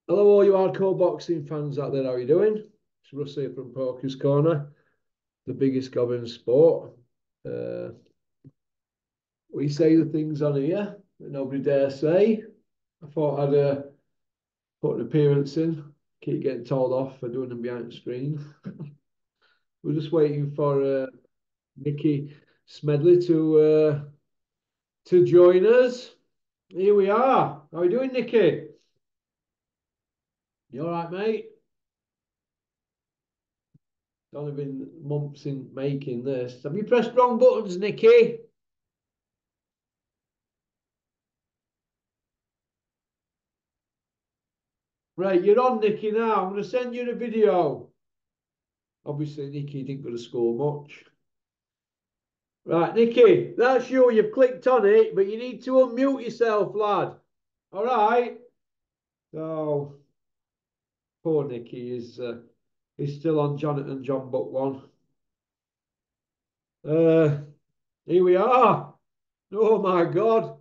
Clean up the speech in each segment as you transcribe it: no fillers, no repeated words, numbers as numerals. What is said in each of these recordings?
Hello, all you hardcore boxing fans out there. How are you doing? It's Russ here from Poker's Corner, the biggest gob in sport. Uh, we say the things on here that nobody dare say. I thought I'd put an appearance in. Keep getting told off for doing them behind the screen. We're just waiting for Nicky Smedley to join us. Here we are. How are you doing, Nicky? You all right, mate? It's only been months in making this. Have you pressed wrong buttons, Nicky? Right, you're on, Nicky, now. I'm going to send you the video. Obviously, Nicky didn't go to school much. Right, Nicky, that's you. You've clicked on it, but you need to unmute yourself, lad. All right? So, poor Nicky is still on Jonathan John Buck one. Uh, Here we are. Oh, my God.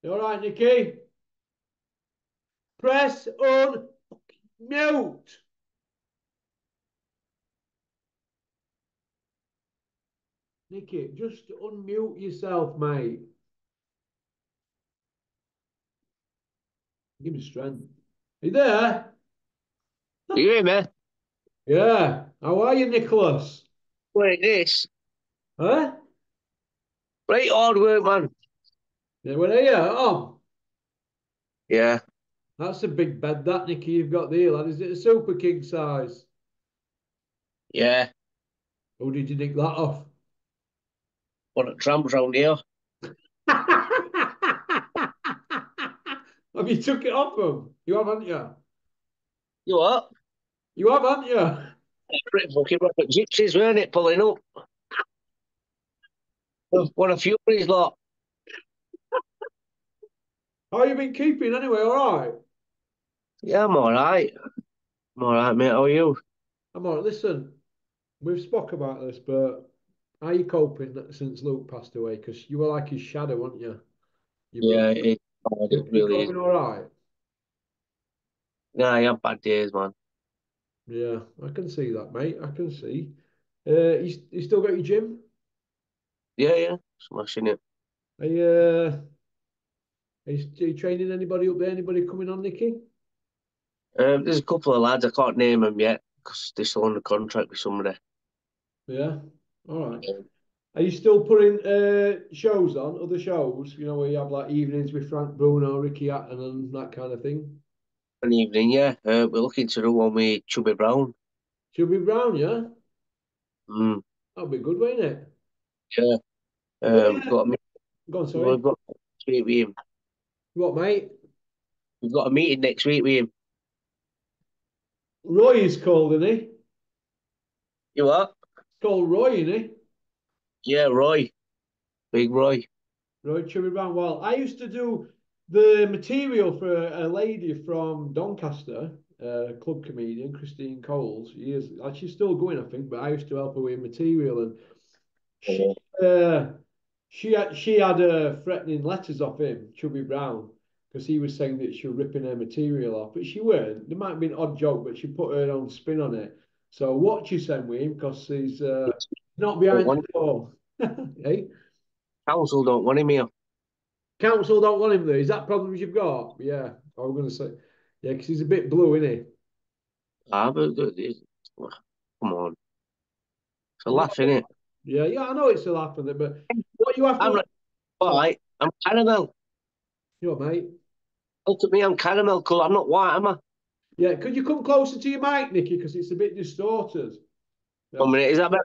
You all right, Nicky? Press unmute. Nicky, just unmute yourself, mate. Give me strength. Are you there? You hear me? Yeah. How are you, Nicholas? Wait, this. Huh? Right hard work, man. Yeah, well, are you? Oh, Yeah, that's a big bed, that, Nicky, you've got there, lad. Is it a super king size? yeah. Or did you nick that off? What a tramps round here. Have you took it off them? You haven't you? You what? You haven't you? Pretty fucking rocket gypsies, weren't it? Pulling up. What a furies lot. How you been keeping anyway? All right. Yeah, I'm alright. I'm alright, mate. How are you? I'm all right. Listen, we've spoke about this, but how are you coping since Luke passed away? Because you were like his shadow, weren't you? Your brother. Yeah, it's hard. It You really is. coping all right? Nah, I have bad days, man. Yeah, I can see that, mate. I can see. You still got your gym? Yeah, yeah. Smashing it. Are you training anybody up there? Anybody coming on, Nicky? There's a couple of lads, I can't name them yet because they're still under contract with somebody. Yeah. All right. Um, Are you still putting shows on, other shows? You know, where you have like evenings with Frank Bruno, Ricky Hatton, and that kind of thing? an evening, yeah. We're looking to do one with Chubby Brown. Should be Brown, yeah? Mm, That'll be good, won't it? yeah. Where? Got a, Go on, sorry. we've got next week with him. What, mate? We've got a meeting next week with him. Roy is called, isn't he? It's You what? called Roy, isn't he? Yeah, Roy. Big Roy. Roy Chubby Brown. Well, I used to do the material for a lady from Doncaster, a club comedian, Christine Coles. She's still going, I think, but I used to help her with material, and she Yeah. uh, she had threatening letters off him, Chubby Brown, because he was saying that she was ripping her material off, but she weren't. There might have been an odd joke, but she put her own spin on it. So watch you send with him because he's not Don't behind want the ball. Hey, Council don't want him here. council don't want him there. Is that problems you've got? Yeah, I was going to say, yeah, because he's a bit blue, isn't Ah, come on. It's a he? laugh, innit? Yeah, yeah, I know it's still happening, but what you have I'm to, not white. I'm caramel. you know, mate. Look at me, I'm caramel colour. I'm not white, am I? Yeah, could you come closer to your mic, Nicky, because it's a bit distorted. One That's minute, is that better?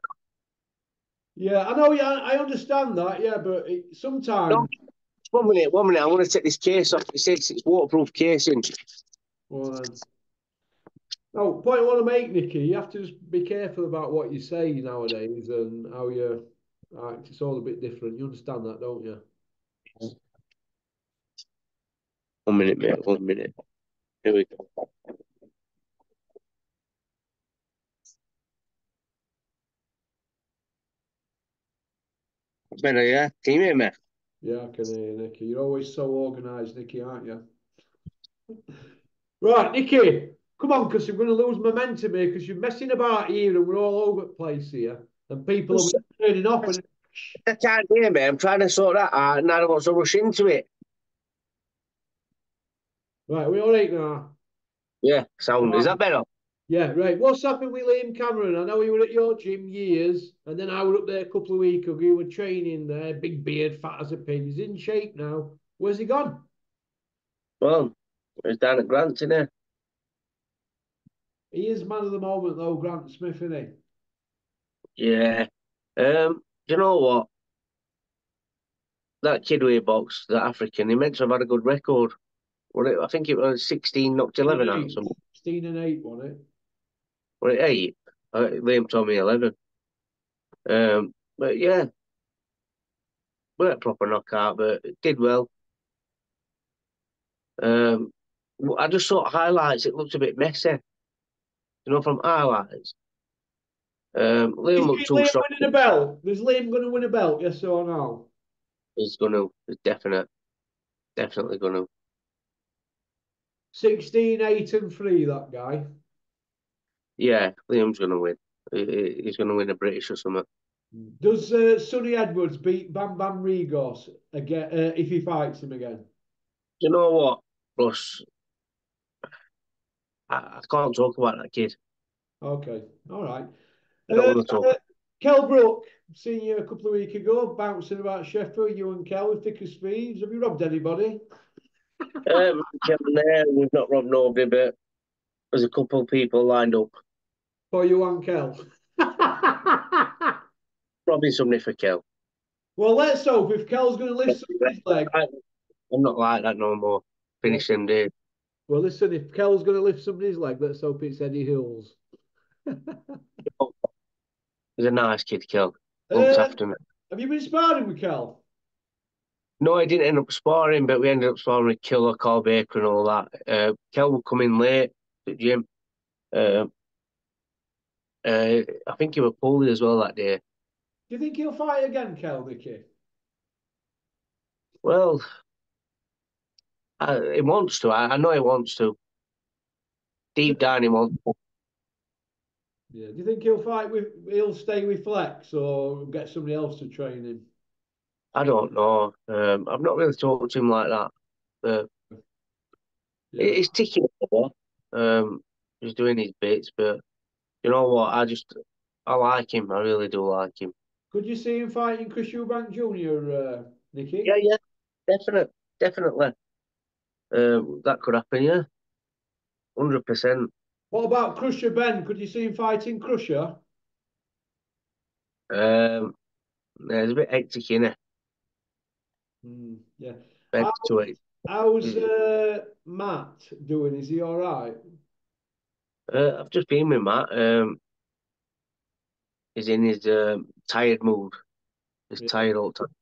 Yeah, I know. Yeah, I understand that. Yeah, but No, sometimes, 1 minute, 1 minute. I want to take this case off. It says it's waterproof casing. well, no point I want to make, Nicky. You have to just be careful about what you say nowadays and how you act. It's all a bit different. You understand that, don't you? 1 minute, mate. 1 minute. Here we go. Better, yeah? Can you hear me? Yeah, I can hear you, Nicky. You're always so organised, Nicky, aren't you? Right, Nicky, come on, because we're going to lose momentum here because you're messing about here and we're all over the place here. And people are turning off. And I can't hear me. I'm trying to sort that out, and I don't want to rush into it. right, we all right now? Yeah, sound. Is Right. that better? Yeah, right. What's happened with Liam Cameron? I know he were at your gym years, and then I were up there a couple of weeks ago. You were training there, big beard, fat as a pin. He's in shape now. Where's he gone? Well, it's down at Grant, isn't it? He is man of the moment, though, Grant Smith, isn't he? Yeah. Do you know what? That kid with box, that African, he meant to have had a good record. I think it was 16, knocked 11 out or 8, something. 16 and 8, wasn't it? Or 8. Liam told me 11. But yeah, weren't a proper knockout, but it did well. Um, I just saw highlights. It looked a bit messy, from highlights. Is Liam looked too Liam strong. winning a belt? Is Liam going to win a belt? Yes or no? He's definitely gonna. 16, 8, and 3, that guy. Yeah, Liam's gonna win. He's gonna win a British or something. Does Sonny Edwards beat Bam Bam Rigos again if he fights him again? You know what, Russ? I can't talk about that kid. Okay, all right. I don't Uh, want to talk. uh, Kel Brook, seen you a couple of weeks ago, bouncing about Sheffield, you and Kel, thick as thieves. Have you robbed anybody? Kevin there, we've not robbed nobody, but there's a couple of people lined up For you and Kel. robbing somebody for kill. Well, let's hope if Kel's going to lift some of his leg. I'm not like that no more. Well, Finish them days. well, listen, if Kel's going to lift somebody's leg, let's hope it's Eddie Hills. He's a nice kid, Kel. Looked Uh, after me. have you been sparring with Kel? No, I didn't end up sparring, but we ended up sparring with Killer, Carl Baker, and all that. Kel would come in late at gym. Uh, I think he was poorly as well that day. Do you think he'll fight again, Kel, Nicky? Well, he wants to. I know he wants to. Deep down, he wants to. Yeah. Do you think he'll stay with Flex or get somebody else to train him? I don't know. I've not really talked to him like that. Uh, Yeah. he's ticking over. He's doing his bits, but you know what? I like him. I really do like him. Could you see him fighting Chris Eubank Jr., Yeah, Nicky? yeah, definitely. That could happen. Yeah, 100%. What about Crusher Ben? Could you see him fighting Crusher? Yeah, it's a bit hectic, innit? Yeah. Bed How, to it. how's Matt doing? Is he all right? I've just been with Matt. He's in his tired mood. He's Yeah. tired all the time.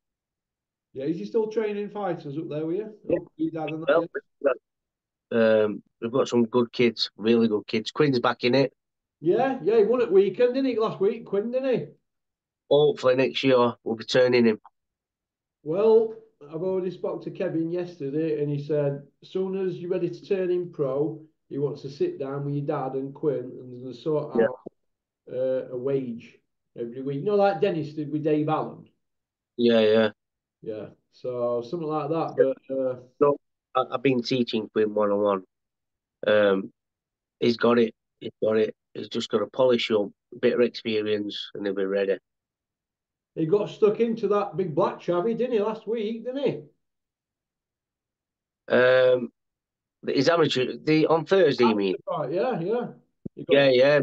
Yeah. Is he still training fighters up there with you? Yeah, Up with your dad and that, well, yeah? we've got some good kids, really good kids. Quinn's back in it. Yeah. Yeah. He won at weekend, didn't he? Last week, Quinn, didn't he? Hopefully next year we'll be turning him. Well, I've already spoke to Kevin yesterday, and he said as soon as you're ready to turn him pro, he wants to sit down with your dad and Quinn, and they're going to sort Yeah, out a wage every week. You know, like Dennis did with Dave Allen. yeah. Yeah, so something like that. But No, I've been teaching Quinn 1-on-1. Um, he's got it. He's got it. He's just got to polish up, a bit of experience, and he'll be ready. he got stuck into that big black chavvy, didn't he, last week? Didn't he? Um, his amateur, on Thursday, you mean? Right, yeah, yeah. He got. Yeah.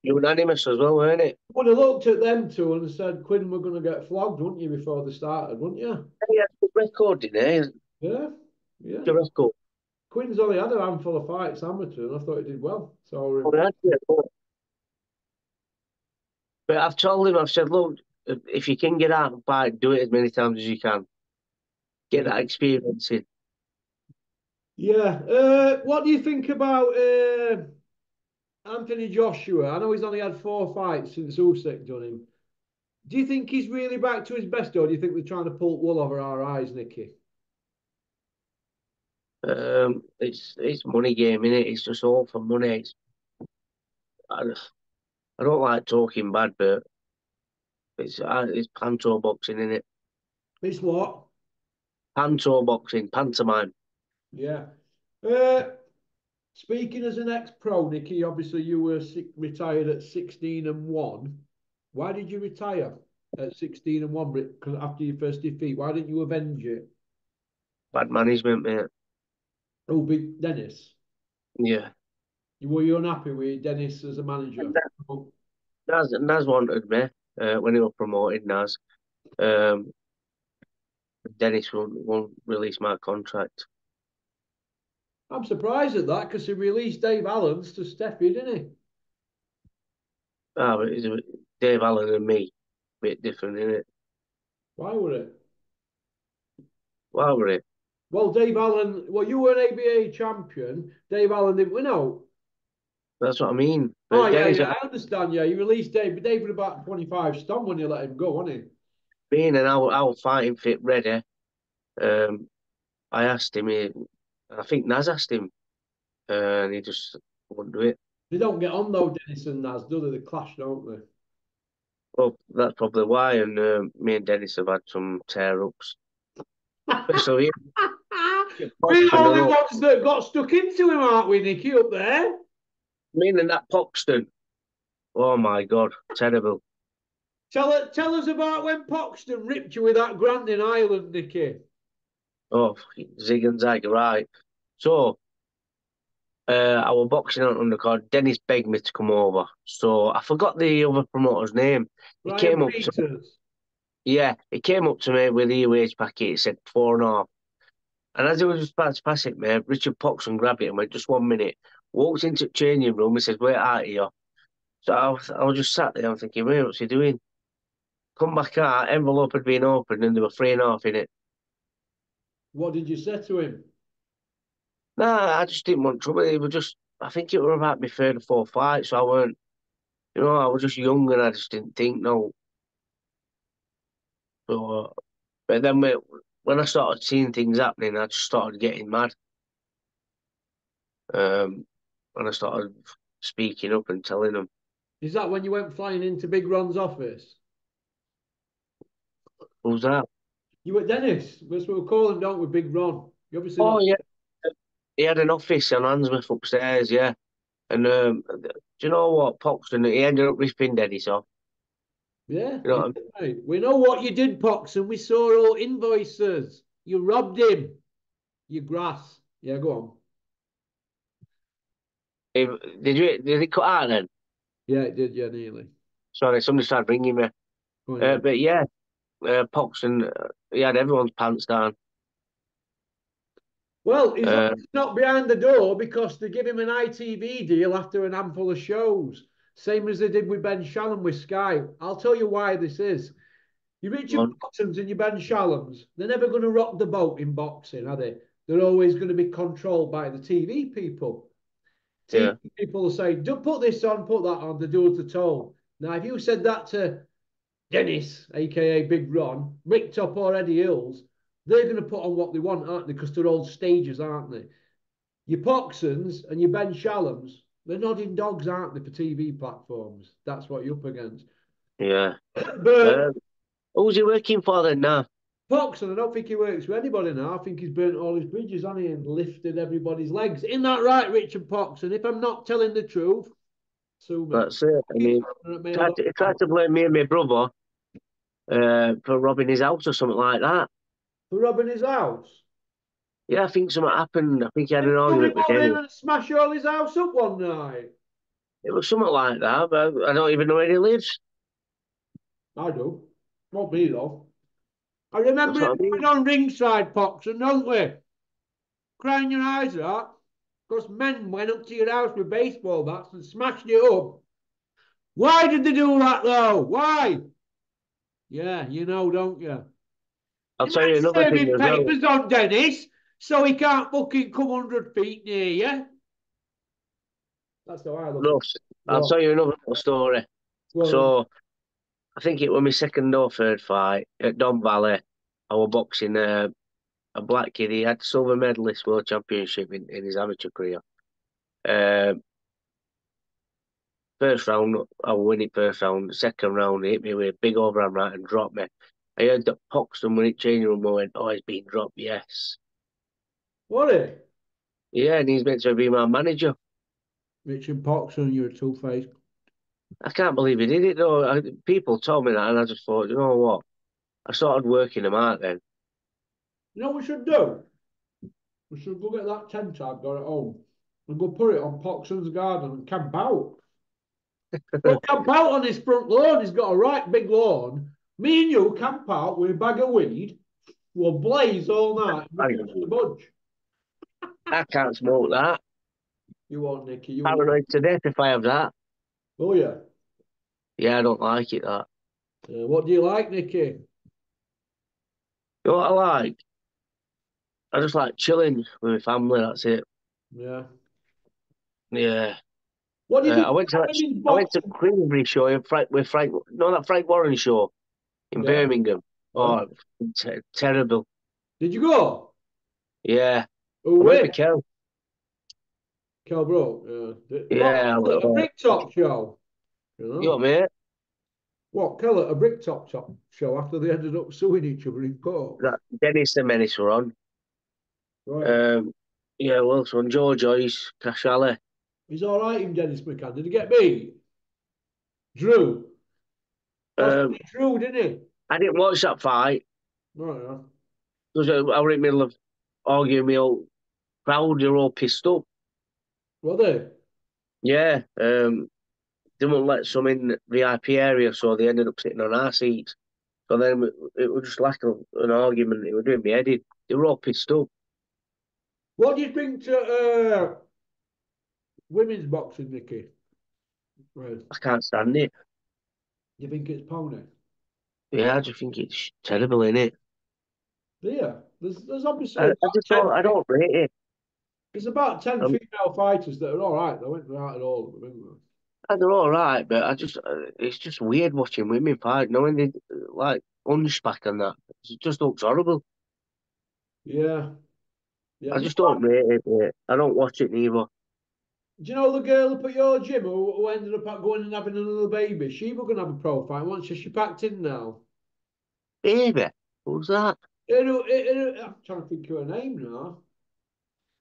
Unanimous as well, weren't it? Would have looked at them two and said, Quinn, we're going to get flogged, wouldn't you, before they started, wouldn't you? He had a good record, didn't he? Yeah, yeah. Good record. Quinn's only had a handful of fights amateur, and I thought he did well. So, Oh, he had, yeah. But I've told him, I've said, look, if you can get out and fight, do it as many times as you can. Get yeah. that experience in. Yeah. What do you think about Anthony Joshua? I know he's only had 4 fights since Usyk done him. Do you think he's really back to his best, or do you think they're trying to pull wool over our eyes, Nicky? It's money game, innit? It's just all for money. I, I don't like talking bad, but it's panto boxing, innit? It's what? Panto boxing, pantomime. Yeah. Uh, Speaking as an ex-pro, Nicky, obviously you were retired at 16 and 1. Why did you retire at 16 and 1? Because after your first defeat, why didn't you avenge it? Bad management, mate. Oh, big Dennis. Yeah. Were you unhappy with Dennis as a manager? Oh, Naz wanted me when he was promoted, Naz. Um, Dennis won't release my contract. I'm surprised at that because he released Dave Allen's to Steffi, didn't he? Ah, but Dave Allen and me, bit different, innit? Why would it? Why were it? Well, Dave Allen, well, you were an ABA champion. Dave Allen didn't win out. That's what I mean. Oh, But yeah, Dennis, yeah, I understand. Yeah, you released Dave, but Dave was about 25 stone when you let him go, wasn't he? being an our fighting fit ready, um, I asked him, I think Naz asked him, and he just wouldn't do it. They don't get on though, Dennis and Naz, do they? They clash, don't they? Well, that's probably why. And me and Dennis have had some tear ups, especially him, We're the Poxton and only all. ones that got stuck into him, aren't we, Nicky, up there? Me and that Poxton. Oh my God, terrible. Tell us about when Poxton ripped you with that grand in Ireland, Nicky. Oh, zig and zag, right. So, I was boxing on undercard. Dennis begged me to come over. So I forgot the other promoter's name. He Ryan came up to Peters. he came up to me with the wage packet. He said 4.5. And as he was just about to pass it, mate, Richard Poxon grabbed it and went, just 1 minute. Walked into the changing room. He said, wait out here. So I was just sat there. I'm thinking, mate, what's he doing? Come back out. Envelope had been opened and there were 3.5 in it. What did you say to him? Nah, I just didn't want trouble. It was just, I think it was about my third or fourth fight. So I weren't, I was just young and I just didn't think, no. So, but then when I started seeing things happening, I just started getting mad. And I started speaking up and telling them, Is that when you went flying into Big Ron's office? who's that? You were Dennis. That's what we call him, don't we? Big Ron. You're obviously Oh, not. yeah. He had an office on Handsmith upstairs, yeah. And do you know what, Poxton? He ended up ripping Dennis off. Yeah, You know what I mean? right. We know what you did, Pox, and we saw all invoices. You robbed him. You grass. Yeah, go on. Did it cut out then? Yeah, it did. Yeah, nearly. Sorry, somebody started ringing me. Go on, yeah. But yeah, Poxton, he had everyone's pants down. Well, he's Uh, not behind the door because they give him an ITV deal after an handful of shows, same as they did with Ben Shalom with Sky. I'll tell you why this is. Your Richard on, Boxams and your Ben Shallums, they're never going to rock the boat in boxing, are they? They're always going to be controlled by the TV people. TV yeah, people will say, don't put this on, put that on, they do as they're told. Now, if you said that to Dennis, aka Big Ron, Rick Top or Eddie Hills, they're going to put on what they want, aren't they? Because they're old stagers, aren't they? Your Poxons and your Ben Shallums, they're nodding dogs, aren't they, for TV platforms? That's what you're up against. yeah. But Uh, who's he working for then now? Poxon, I don't think he works for anybody now. I think he's burnt all his bridges, on he, and lifted everybody's legs. Isn't that right, Richard Poxon? If I'm not telling the truth, sue me. That's it. I mean, he tried to blame me and my brother for robbing his house or something like that. For robbing his house. Yeah, I think something happened. I think he had Didn't an somebody argument with go in Dennis. and smash all his house up one night? It was something like that, but I don't even know where he lives. I do. Not me, though. I remember That's him what I mean. coming on ringside, Poxon, don't we? Crying your eyes out. Because men went up to your house with baseball bats and smashed it up. Why did they do that, though? Why? Yeah, you know, don't you? I'll You tell might you be another thing serving as well. papers on Dennis, so he can't fucking come 100 feet near you. That's how I look at it. Russ, Go I'll on. tell you another little story. Go on. So I think it was my second or third fight at Don Valley. I was boxing a black kid. He had silver medalist world championship in his amateur career. Uh, First round, I win it first round. Second round, he hit me with a big overhand right and dropped me. I heard that Poxton when it changed room, I went, oh, he's been dropped, yes. What it? Yeah, and he's meant to be my manager. Richard Poxon, you're a two-faced. I can't believe he did it though. People told me that, and I just thought, you know what? I started working him out then. You know what we should do? We should go get that tent I've got at home and go put it on Poxon's garden and camp out. Go camp out on his front lawn. He's got a right big lawn. Me and you camp out with a bag of weed. We'll blaze all night. I, Nothing to budge. I can't smoke that. You won't, Nicky. You won't. Paranoid to death if I have that. Oh, yeah. Yeah, I don't like it, that. What do you like, Nicky? You know what I like? I just like chilling with my family, that's it. Yeah. Yeah. What do you think I went to about that. women's I went to boxing? Queensbury show with Frank. No, that Frank Warren show in Yeah. Birmingham. Huh? Oh, terrible. Did you go? Yeah, Oh, I went wait. with Kel. Kelbrook. What? Yeah, A brick top show. You you know, know? mate. What? Keller, a brick top show after they ended up suing each other in court. That Dennis the Menace were on. Right. Um, yeah, well, so on Joe Joyce, Cash Alley. He's all right, him, Dennis McCann. Did he get beat? Drew. That's Um, Drew, didn't he? I didn't watch that fight Right, yeah. because I was in the middle of arguing with the old crowd. They're all pissed up. Were they? Yeah, didn't let some in the VIP area, so they ended up sitting on our seats. So then it was just like an argument. It was doing me head in. They were all pissed up. What do you think to women's boxing, Nicky? Right. I can't stand it. You think it's pony? Yeah, I just think it's terrible, innit? Yeah. There's obviously I about just don't. 10. I don't rate it. There's about 10 Um, female fighters that are all right. They went out at all of them, didn't they're all right, but it's just weird watching women fight, knowing they like hunchback and that. It just looks horrible. they? Yeah. Yeah. I just don't rate it, mate. I don't watch it neither. Do you know the girl up at your gym who ended up going and having another baby? She was going to have a pro fight once. She packed in now. Baby, who's that? I'm trying to think of her name now.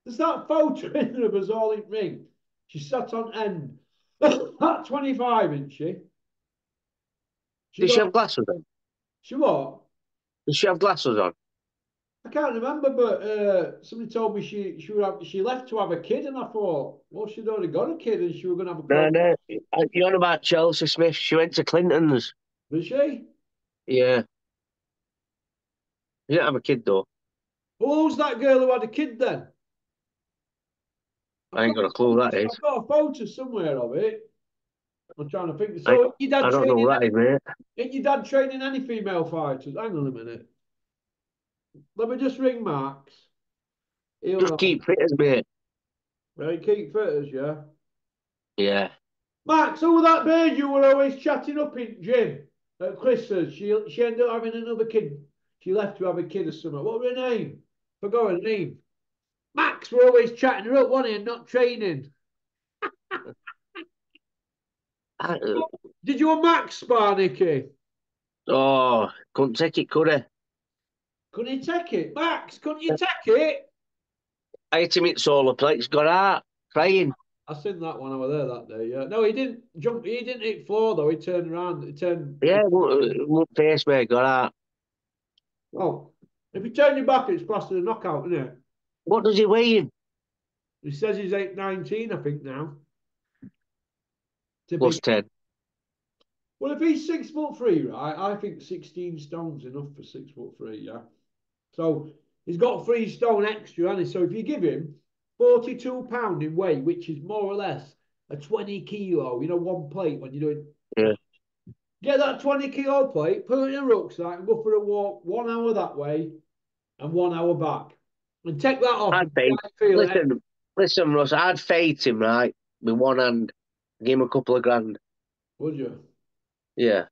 There's that photo in there of us all in ring. She sat on end. At 25, isn't she? She Did she got. have glasses on? She what? Did she have glasses on? I can't remember, but somebody told me she left to have a kid, and I thought, well, she'd already got a kid, and she was going to have a No, pro. no. You're on about Chelsea Smith. She went to Clinton's. Was she? Yeah. She didn't have a kid though. Well, who's that girl who had a kid then? I I've ain't got got a clue who that I've is. got a photo somewhere of it. I'm trying to think. I, So, your dad I don't know training? who that is, mate. Ain't your dad training any female fighters? Hang on a minute. Let me just ring Max. He'll Just know. keep fit as mate. Right, keep fitters, yeah. Yeah. Max, who was that bird you were always chatting up in gym at Chris's? She ended up having another kid. She left to have a kid or something. What was her name? Forgot her name. Max, we're always chatting her up, wasn't he, and not training. I, Did you and Max spar, Nicky? oh, couldn't take it, could I? Couldn't he take it? Max, couldn't you take it? I hit him in solar plates, got out, crying. I seen that when I was there that day. Yeah, no, he didn't jump. He didn't hit floor though. He turned around. He turned. Yeah, won't face me, got out. Oh, if you turn your back, it's classed as a knockout, isn't it? What does he weigh in? He says he's 8'19", I think now. To be Plus 10. well, if he's 6'3", right? I think 16 stone's enough for 6'3". Yeah. So he's got 3 stone extra, hasn't he? So if you give him 42 pound in weight, which is more or less a 20 kilo, one plate when you're doing. Yeah. Get that 20 kilo plate, put it in a rucksack, and go for a walk 1 hour that way and 1 hour back, and take that off. I'd fade. Listen, Russ, I'd fade him, right, with one hand. Give him a couple of grand. Would you? Yeah.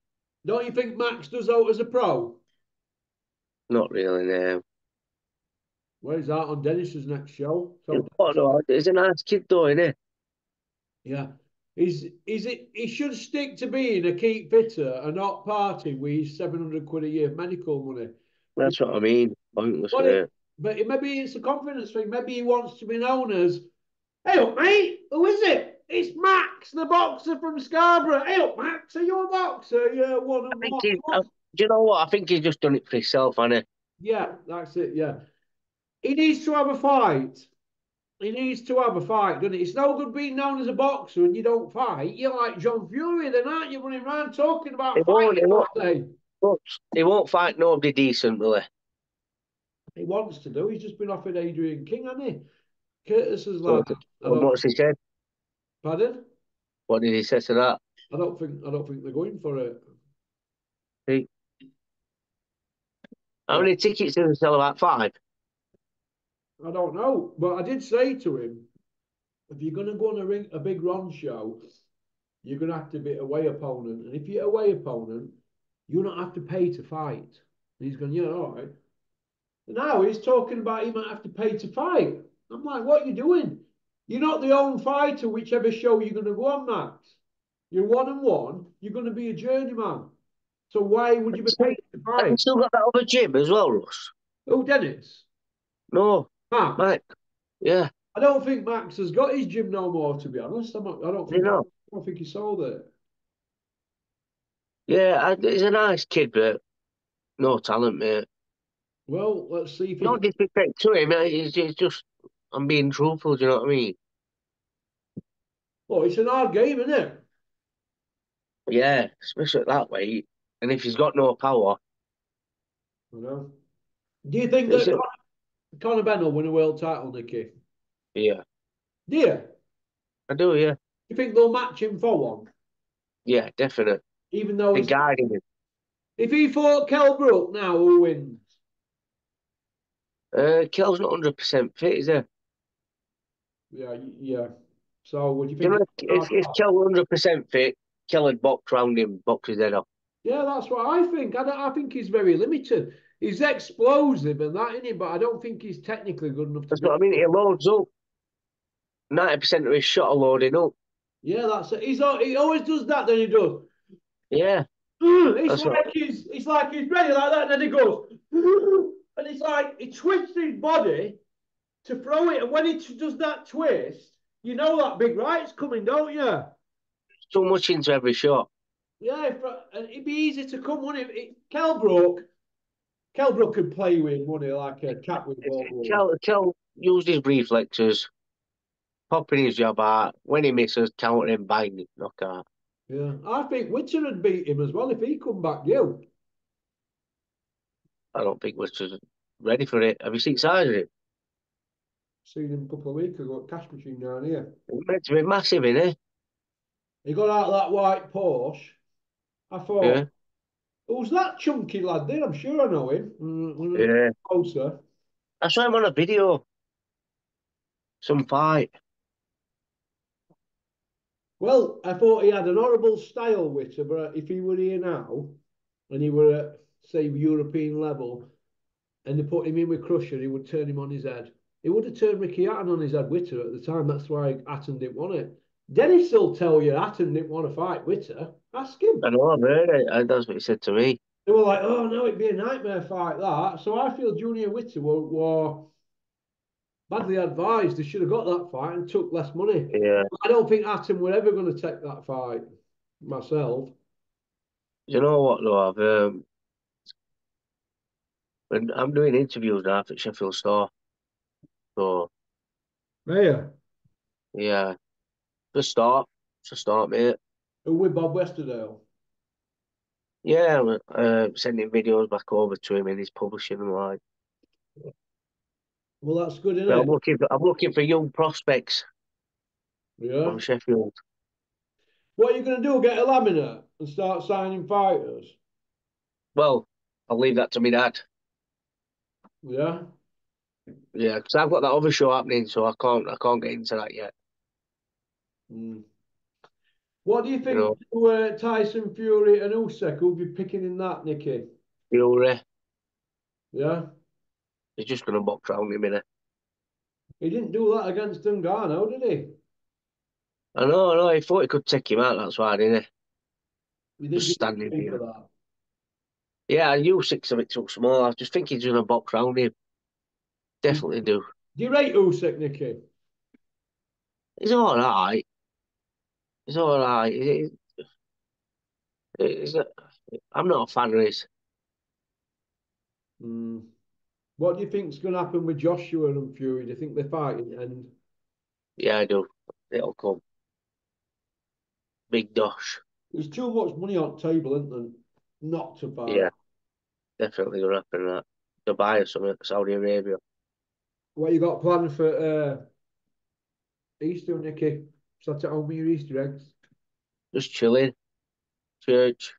Don't you think Max does out as a pro? Not really, no. Where's that on Dennis's next show? So What no, he's a nice kid though, isn't he? yeah. Is it he should stick to being a keep fitter and not party with his 700 quid a year medical money. That's what I mean. Pointless, But mate. maybe it's a confidence thing. Maybe he wants to be known as, hey up, mate, who is it? It's Max, the boxer from Scarborough. Hey up, Max, are you a boxer? Yeah, one I and think one. do you know what? I think he's just done it for himself, hasn't Yeah, that's it. Yeah. He needs to have a fight. He needs to have a fight, doesn't it? It's no good being known as a boxer and you don't fight. You're like John Fury, then, aren't you? Running around talking he? about He fighting won't, all day. but he won't fight nobody decent, will he? He wants to do. He's just been offered Adrian King, hasn't he? Curtis is So, like, I and don't. what's he said? Pardon? What did he say to that? I don't think they're going for it. See, how But many tickets did they sell? About five. I don't know. But I did say to him, if you're going to go on a big Ron show, you're going to have to be a away opponent. And if you're a away opponent, you don't have to pay to fight. And he's going, yeah, all right. And now he's talking about he might have to pay to fight. I'm like, what are you doing? You're not the own fighter, whichever show you're going to go on, Max. You're one and one. You're going to be a journeyman. So why would you be paying to Have you fight? still got that other gym as well, Russ? Oh, Dennis, No, Max. Mike. Yeah, I don't think Max has got his gym no more. To be honest, you know. I don't think he sold it. Yeah, he's a nice kid, but no talent, mate. Well, let's see if he No can. disrespect to him. He's just, I'm being truthful. Do you know what I mean? Oh, it's an hard game, isn't it? Yeah, especially at that weight. And if he's got no power, You know. Do you think is that it? Conor Ben will win a world title, Nicky? Yeah, Do you? I do. Yeah, You think they'll match him for one? yeah, definite. Even though They're it's guiding him. if he fought Kell Brook now, who wins? Kel's not 100% fit, is he? Yeah, yeah. So would you Do you think know it's if Kel 100% fit, Kel would box round him, box his head off. yeah, that's what I think. I think he's very limited. He's explosive and that, isn't he? But I don't think he's technically good enough to That's be. what I mean. He loads up. 90% of his shot are loading up. Yeah, that's it. He always does that. Then he does. Yeah, It's that's what. like he's ready like that. And then he goes, and it's like he twists his body to throw it. And when he does that twist, you know that big right's coming, don't you? Too much into every shot. Yeah, and it'd be easy to come, wouldn't it? Kell Brook could play with money like a cat with a ball would. Kel used his reflexes, popping his job out. When he misses, counter him, bang, knockout. Yeah, I think Witcher would beat him as well if he come back. You I don't think was ready for it. Have you seen size of it? seen him a couple of weeks ago at Cash Machine down here. It's meant to be massive, innit? He got out of that white Porsche. I thought, Yeah, who's that chunky lad there? I'm sure I know him. When I yeah. closer. I saw him on a video. Some fight. Well, I thought he had an horrible style, Witter, but if he were here now and he were at, say, European level and they put him in with Crusher, he would turn him on his head. He would have turned Ricky Hatton on his head, Witter, at the time. That's why Hatton didn't want it. Dennis will tell you Hatton didn't want to fight Witter. Ask him. I know, I've heard it. That's what he said to me. They were like, oh, no, it'd be a nightmare fight, that. So I feel Junior Witter were badly advised. They should have got that fight and took less money. Yeah. I don't think Hatton were ever going to take that fight myself. You know what though? When I'm doing interviews now at Sheffield Store, so Yeah. yeah, just start, mate. Who with Bob Westerdale? Yeah, I'm sending videos back over to him and he's publishing them like. Well, that's good, isn't But it? I'm looking for young prospects Yeah. from Sheffield. What are you going to do? Get a laminate and start signing fighters? Well, I'll leave that to me dad. Yeah. Yeah, because I've got that other show happening, so I can't get into that yet. Mm. What do you You think know, to Tyson Fury and Usyk? Who'll be picking in that, Nicky? Fury, Yeah, he's just going to box round him, innit? he didn't do that against Ngannou, did he? I know, he thought he could take him out, that's why, didn't he? You think Just he's standing ready for here. that? Yeah, U6 a bit too small. I just think he's going to box round him. Do Definitely do. you rate Usyk, Nicky? He's all right. He's all right. He's a, I'm not a fan of his. Mm. What do you think's going to happen with Joshua and Fury? Do you think they're fighting? And Yeah, I do. It'll come. Big dosh. there's too much money on the table, isn't there? Not to fight. Yeah, definitely going to happen that. Dubai or something, Saudi Arabia. What you got planned for Easter, Nicky? Sat at home with your Easter eggs. Just chilling. Church.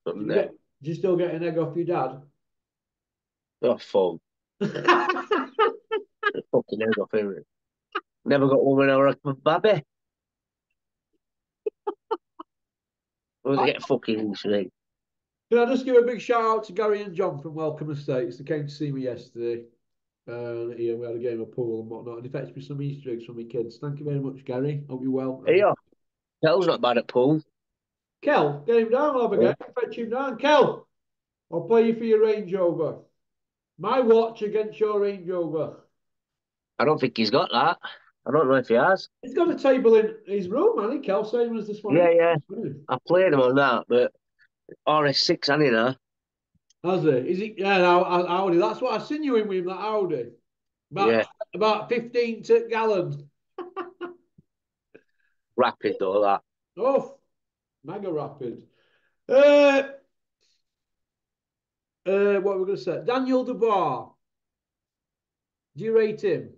Do you Sunday. get? Do you still get an egg off your dad? Oh, fun. Fucking hell, off here. Never got one when I was a baby. I'm going to get fucking easy. Can I just give a big shout out to Gary and John from Welcome Estates? They came to see me yesterday. Yeah, we had a game of pool and whatnot. And they fetched me some Easter eggs for my kids. Thank you very much, Gary. Hope you're well. Hey, yo. Tell's not bad at pool. Kel, get him down. I'll have a Yeah. game. Fetch him down. Kel, I'll play you for your Range Rover. My watch against your Range Rover. I don't think he's got that. I don't know if he has. He's got a table in his room, hasn't he, Kel? Same as this one. Yeah, yeah. Here. I played him on that, but RS6, ain't he now? Has he? Is he? Yeah, no, Audi. That's what I seen you in with him, that Audi. About Yeah. about 15 to gallon. Rapid, though, that. Oh, mega rapid. Uh, what we're we going to say? Daniel Dubois. Do you rate him?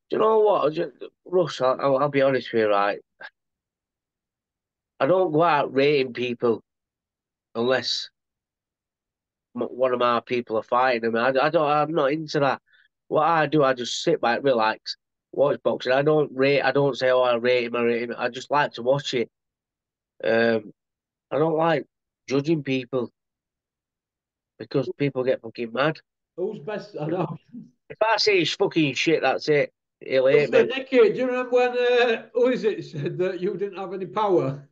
Do you know what? Russ, I'll be honest with you, right? I don't go out rating people unless one of my people are fighting them. I don't. I'm not into that. What I do, I just sit back, relax, watch boxing. I don't rate. I don't say, "Oh, I rate him. I rate him." I just like to watch it. Um, I don't like judging people because people get fucking mad. Who's best? I know. If I say he's fucking shit, that's it. He'll hate me. Listen, Nicky, do you remember when who is it said that you didn't have any power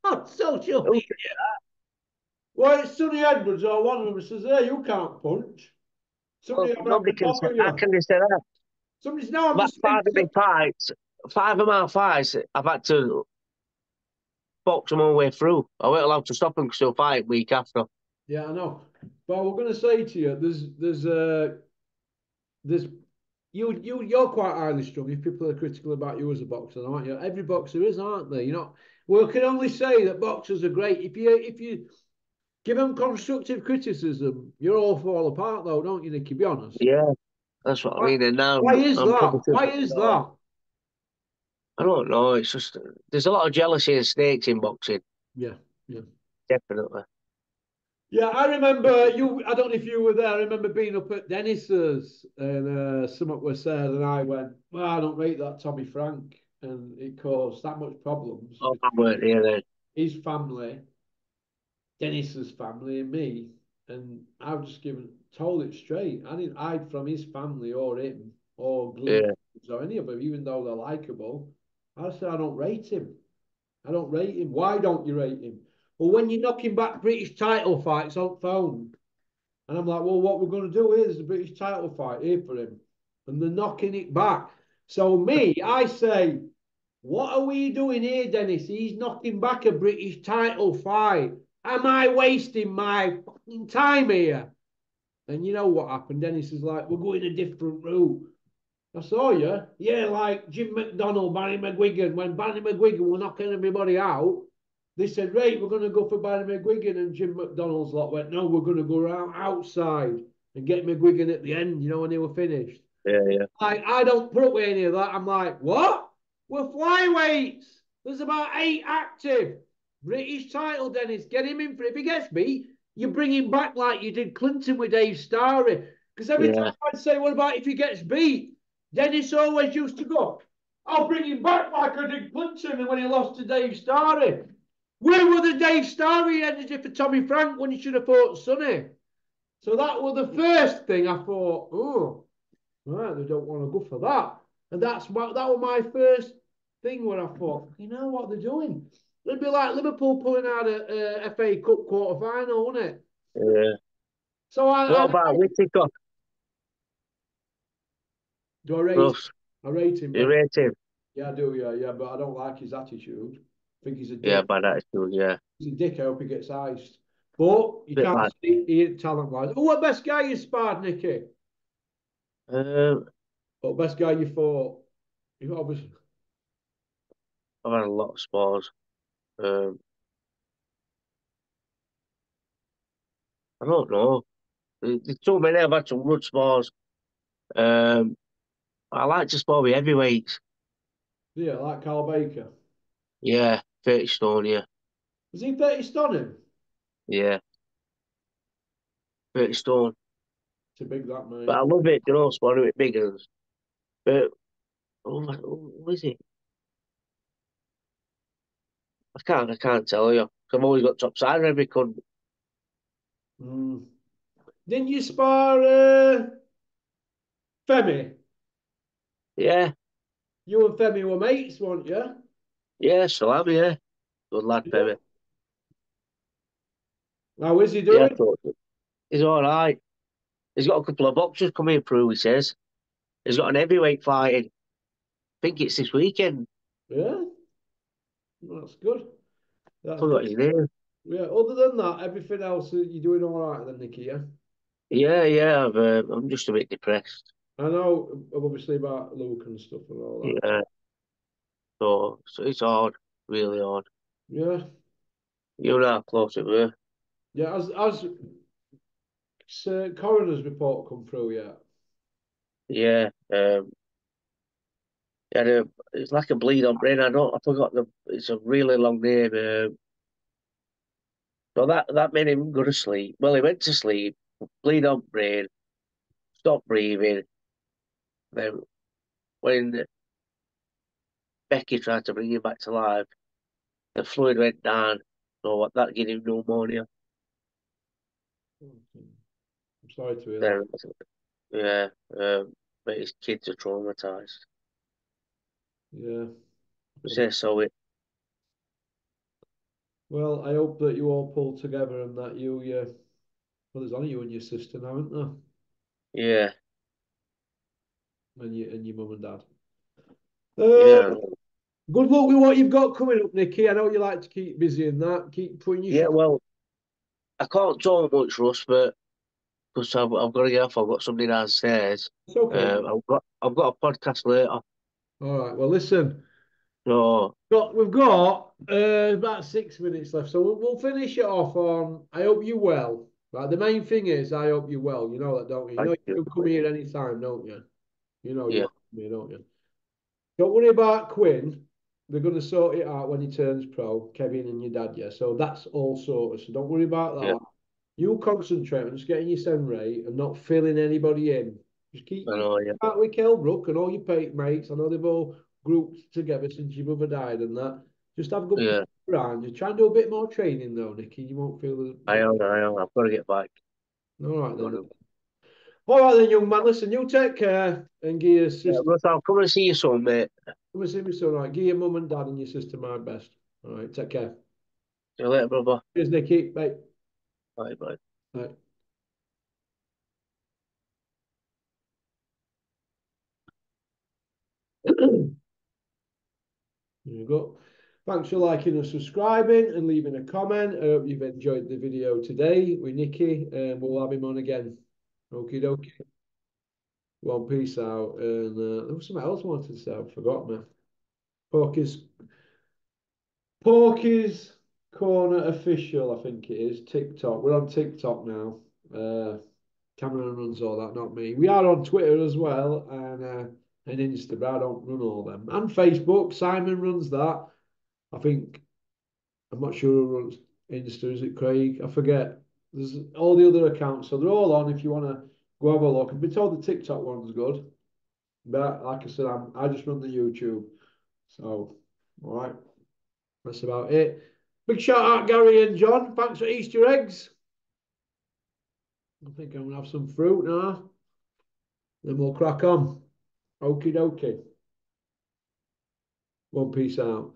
on social Who- media? Well, it's Sonny Edwards or one of them says, "Hey, you can't punch." Well, Somebody ever had nobody the can mock say. of How you. can they say that? Somebody's now. I'm About just saying. five of my fights, I've had to box them all the way through. I weren't allowed to stop them because they'll fight week after. Yeah, I know. But we're going to say to you, there's you're quite highly strung if people are critical about you as a boxer, aren't you? Every boxer is, aren't they? You know, we can only say that boxers are great if you give them constructive criticism. You all fall apart, though, don't you, Nicky? Be honest. Yeah, that's what I Why, mean. And now why is I'm that? probably Why thinking, is no, that? I don't know. It's just there's a lot of jealousy and snakes in boxing. Yeah, yeah. Definitely. Yeah, I remember you. I don't know if you were there. I remember being up at Dennis's and someone was said, and I went, "Well, I don't rate that Tommy Frank," and it caused that much problems Oh, I between weren't here then. his family, Dennis's family, and me. And I've just told it straight. I didn't hide from his family or him or Glees Yeah, or any of them, even though they're likable. I said I don't rate him. I don't rate him. Why don't you rate him? Well, when you're knocking back British title fights on phone. And I'm like, well, what we're going to do here is a British title fight here for him. And they're knocking it back. So me, I say, what are we doing here, Dennis? He's knocking back a British title fight. Am I wasting my fucking time here? And you know what happened? Dennis is like, we're going a different route. I saw you. Yeah, like Jim McDonald, Barry McGuigan. When Barry McGuigan were knocking everybody out, they said, right, we're going to go for Barry McGuigan. And Jim McDonald's lot went, no, we're going to go around outside and get McGuigan at the end, you know, when they were finished. yeah. Like, I don't put up with any of that. I'm like, what? We're flyweights. There's about 8 active. British title, Dennis. Get him in for it. If he gets beat, you bring him back like you did Clinton with Dave Starry. Because every time Yeah, I'd say, what about if he gets beat? Dennis always used to go, I'll bring him back like I did Clinton when he lost to Dave Starry. Where were the Dave Starry energy for Tommy Frank when he should have fought Sonny? So that was the first thing I thought, oh, right, they don't want to go for that. And that was my first thing where I thought, you know what they're doing? It'd be like Liverpool pulling out a FA Cup quarter final, wouldn't it? Yeah. So What about Whittaker, do I rate him? Russ? I rate him, You but rate him? yeah, I do, yeah, but I don't like his attitude. I think he's a Yeah, dick. bad attitude. Yeah, He's a dick. I hope he gets iced. But you bit can't bad. see he ain't talent wise. Oh, what best guy you sparred, Nicky? Um, What best guy you fought? You obviously. I've had a lot of spars. Um, I don't know. There's too many. I've had some good spars. Um, I like to spar with heavyweights. Yeah, like Carl Baker. Yeah, 30 stone. Yeah, Was he 30 stunning? yeah, 30 stone. Too big that, But mate. I love it, you know, sparring with big guns. But who is it? I can't tell you. I've always got top side in every cunt. Mm. Didn't you spar Femi? Yeah, You and Femi were mates, weren't you? yeah, still am. Yeah, good lad, Yeah. baby. How is he Yeah, doing? so he's all right. He's got a couple of boxers coming through. He says he's got an heavyweight fighting. I think it's this weekend. Yeah, well, that's good. That's good. Forgot his name. Yeah, other than that, everything else, you're doing all right then, Nicky, yeah? Yeah, yeah. I'm just a bit depressed. I know, obviously, about Luke and stuff and all that. Yeah, so it's hard, really hard. Yeah, You know how close it were. yeah. As coroner's report come through yet? Yeah. He had a, it's like a bleed on brain. I forgot the. It's a really long name. So that made him go to sleep. Well, he went to sleep, bleed on brain, stopped breathing. Then when Becky tried to bring him back to life, the fluid went down. So what that gave him pneumonia. I'm sorry to hear that. Then yeah, but his kids are traumatized. Yeah. Say so it. Well, I hope that you all pull together and that well, there's only you and your sister now, isn't there? Yeah, And your mum and dad. yeah, Good luck with what you've got coming up, Nicky. I know you like to keep busy in that. Keep putting your yeah. shit. Well, I can't talk much, Russ, but because I've got to get off. I've got somebody downstairs. It's okay. I've got a podcast later. All right. Well, listen. So We've got about 6 minutes left, so we'll finish it off on. I hope you're well. Right. The main thing is, I hope you're well. You know that, don't you? You know thank you you. can come here anytime, don't you? You know you Yeah, want to come here, don't you? Don't worry about Quinn. They're going to sort it out when he turns pro, Kevin and your dad, yeah. So that's all sorted. So don't worry about yeah. that. You concentrate on just getting your send rate and not filling anybody in. Just I keep know. Yeah, out with Kelbrook and all your mates. I know they've all grouped together since your brother died and that. Just have a good yeah. around. You try and do a bit more training though, Nicky. You won't feel I am. I am. I've got to get back. all right Got then. to. All right then, young man. Listen, you take care and give your Yeah, sister. Russ, I'll come and see you soon, mate. Come and see me soon. All right. Give your mum and dad and your sister my best. All right. Take care. See you later, brother. Cheers, Nicky. Bye. Bye, bye. Bye. There you go. Thanks for liking and subscribing and leaving a comment. I hope you've enjoyed the video today with Nicky, and we'll have him on again. Okie dokie. Well, peace out. And there was something else I wanted to say. I forgot, man. Porky's Porky's Corner Official, I think it is. TikTok. We're on TikTok now. Cameron runs all that, not me. We are on Twitter as well and Instagram. I don't run all them. And Facebook. Simon runs that. I think I'm not sure who runs Insta. Is it Craig? I forget. There's all the other accounts, so they're all on. If you want to go have a look, I've been told the TikTok one's good, but like I said, I just run the YouTube. So, all right, that's about it. Big shout out, Gary and John. Thanks for Easter eggs. I think I'm gonna have some fruit now. Then we'll crack on. Okie dokie. One piece out.